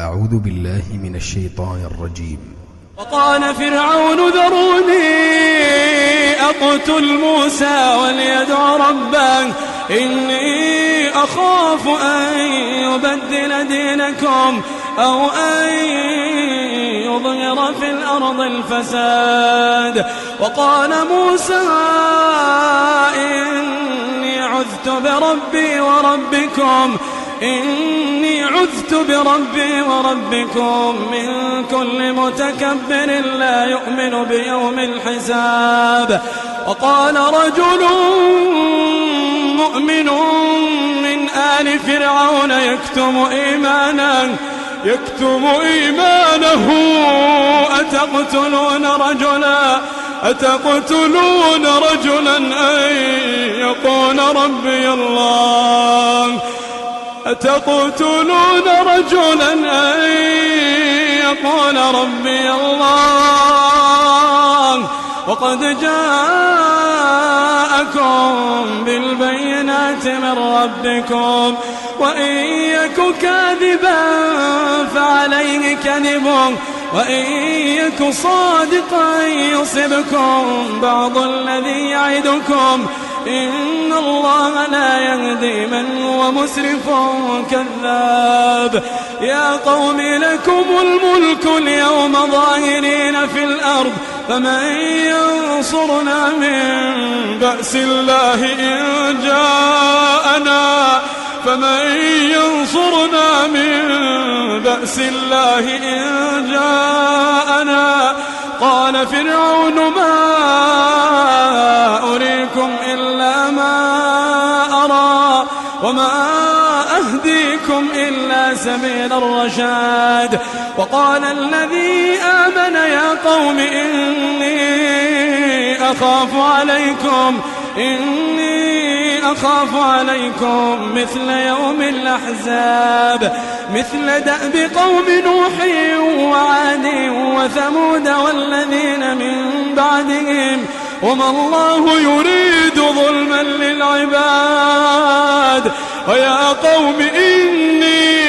أعوذ بالله من الشيطان الرجيم. وقال فرعون ذروني أقتل موسى وليدع ربه إني أخاف أن يبدل دينكم أو أن يظهر في الأرض الفساد. وقال موسى إني عذت بربي وربكم من كل متكبر لا يؤمن بيوم الحساب. وقال رجل مؤمن من آل فرعون يكتم إيمانه أتقتلون رجلا أن يقول ربي الله وقد جاءكم بالبينات من ربكم وإن يك كاذبا فعليه كذبه وإن يك صادقا يصبكم بعض الذي يعدكم إن الله لا يهدي من هو مسرف كذاب. يا قوم لكم الملك اليوم ظاهرين في الأرض فمن ينصرنا من بأس الله إن جاءنا قال فرعون ما أريكم إلا ما أرى وما أهديكم إلا سبيل الرشاد. وقال الذي آمن يا قوم إني أخاف عليكم مثل يوم الأحزاب مثل دأب قوم نوح وعاد وثمود والذين من بعدهم وما الله يريد ظلما للعباد. ويا قوم إني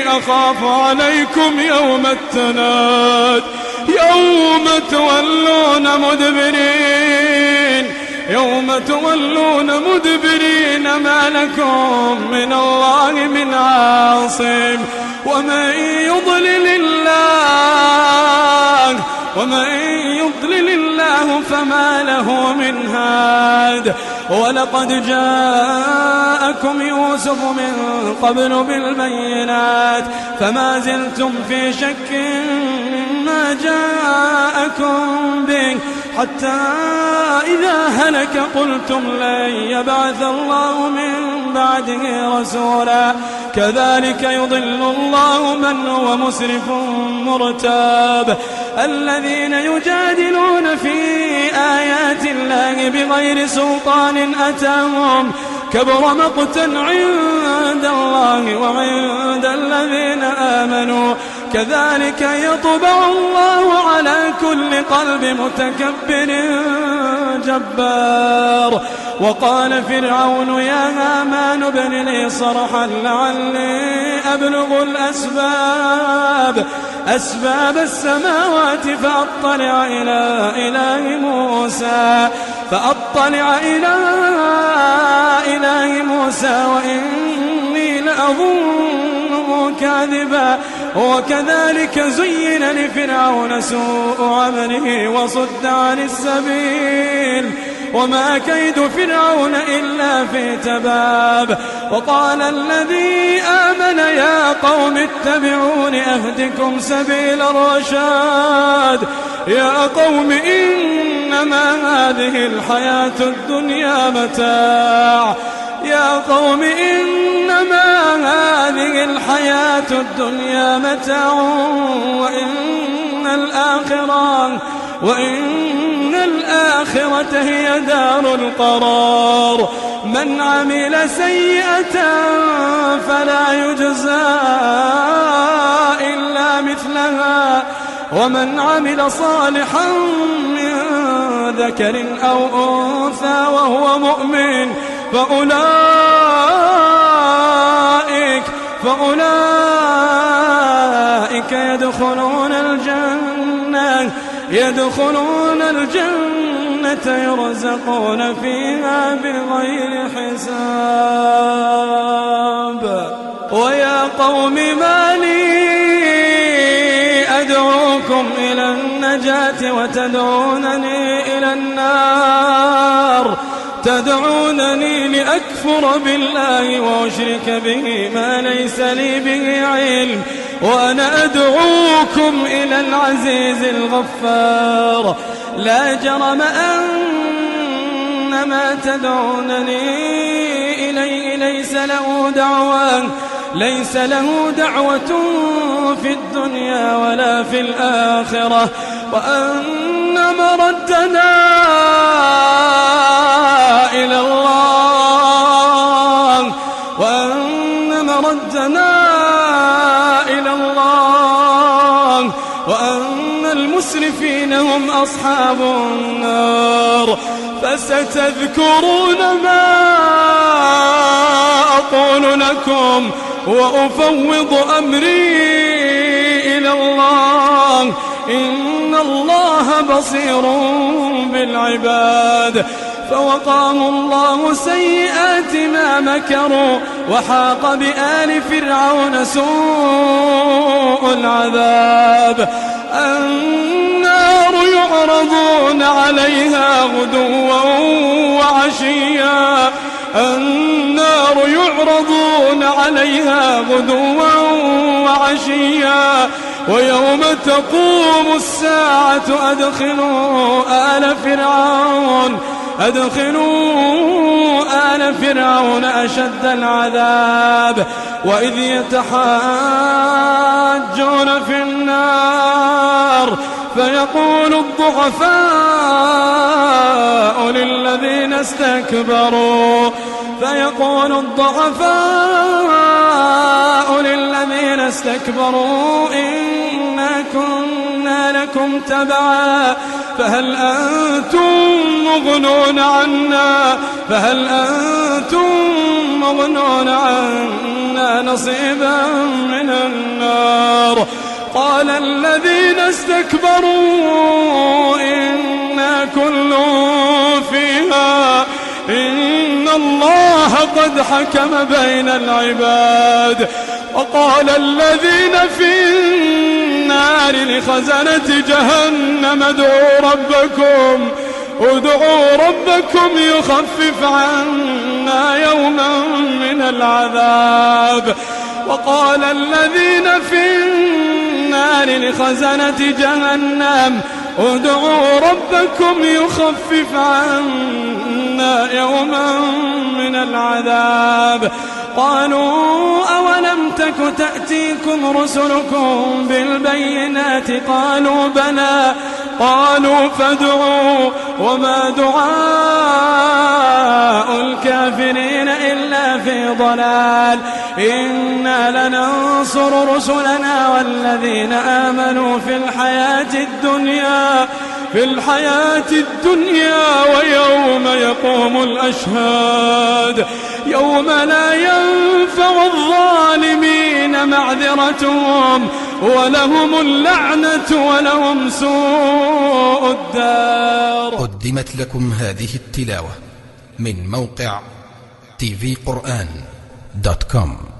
أخاف عليكم يوم التناد يوم تولون مدبرين ما لكم من الله من عاصم ومن يضلل الله فما له من هاد. ولقد جاءكم يوسف من قبل بالبينات فما زلتم في شك مما جاءكم به حتى إذا هلك قلتم لن يبعث الله من بعده رسولا كذلك يضل الله من هو مسرف مرتاب. الذين يجادلون في آيات الله بغير سلطان أتاهم كبر مقتا عند الله وعند الذين آمنوا كذلك يطبع الله على كل قلب متكبر جبار. وقال فرعون يا هامان ابن لي صرحا لعلي أبلغ أسباب السماوات فأطلع إلى إله موسى وإني لأظنه كاذبا. وكذلك زين لفرعون سوء عمله وصد عن السبيل وما كيد فرعون إلا في تباب. وقال الذي آمن يا قوم اتبعون أهدكم سبيل الرشاد. يا قوم إنما هذه الحياة الدنيا متاع وإن الآخرة هي دار القرار. من عمل سيئة فلا يجزى إلا مثلها ومن عمل صالحا من ذكر أو أنثى وهو مؤمن فأولئك يدخلون الجنة يرزقون فيها بغير حساب. ويا قوم ما لي أدعوكم إلى النجاة وتدعونني إلى النار، تدعونني لأكفر بالله وأشرك به ما ليس لي به علم، وأنا أدعوكم إلى العزيز الغفار. لا جرم أن ما تدعونني إليه ليس له دعوة في الدنيا ولا في الآخرة، وأن مردنا إلى الله، وأن المسرفين هم أصحاب النار. فستذكرون ما أقول لكم وأفوض أمري إلى الله، إن الله بصير بالعباد. فوقاه الله سيئات ما مكروا، وحاق بآل فرعون سوء العذاب. النار يعرضون عليها غدوا وعشيا، ويوم تقوم الساعة أدخلوا آل فرعون أشد العذاب. وإذ يتحاجون في النار فيقول الضعفاء للذين استكبروا إنا كنا لكم تبعا فهل أنتم مغنون عنا نصيبا من النار. قال الذين استكبروا إنا كل فيها إن الله قد حكم بين العباد. وقال الذين في النار لخزنة جهنم ادعوا ربكم يخفف عنا يوما من العذاب. وقال الذين في النار لخزنة جهنم ادعوا ربكم يخفف عنا يوما من العذاب. قالوا أولم تك تأتيكم رسلكم بالبينات قالوا بلى قالوا فادعوا وما دعاء الكافرين إلا في ضلال. إنا لننصر رسلنا والذين آمنوا في الحياة الدنيا ويوم يقوم الأشهاد، يوم لا ينفع الظالمين معذرتهم ولهم اللعنة ولهم سوء الدار. قدمت لكم هذه التلاوة من موقع tvquran.com.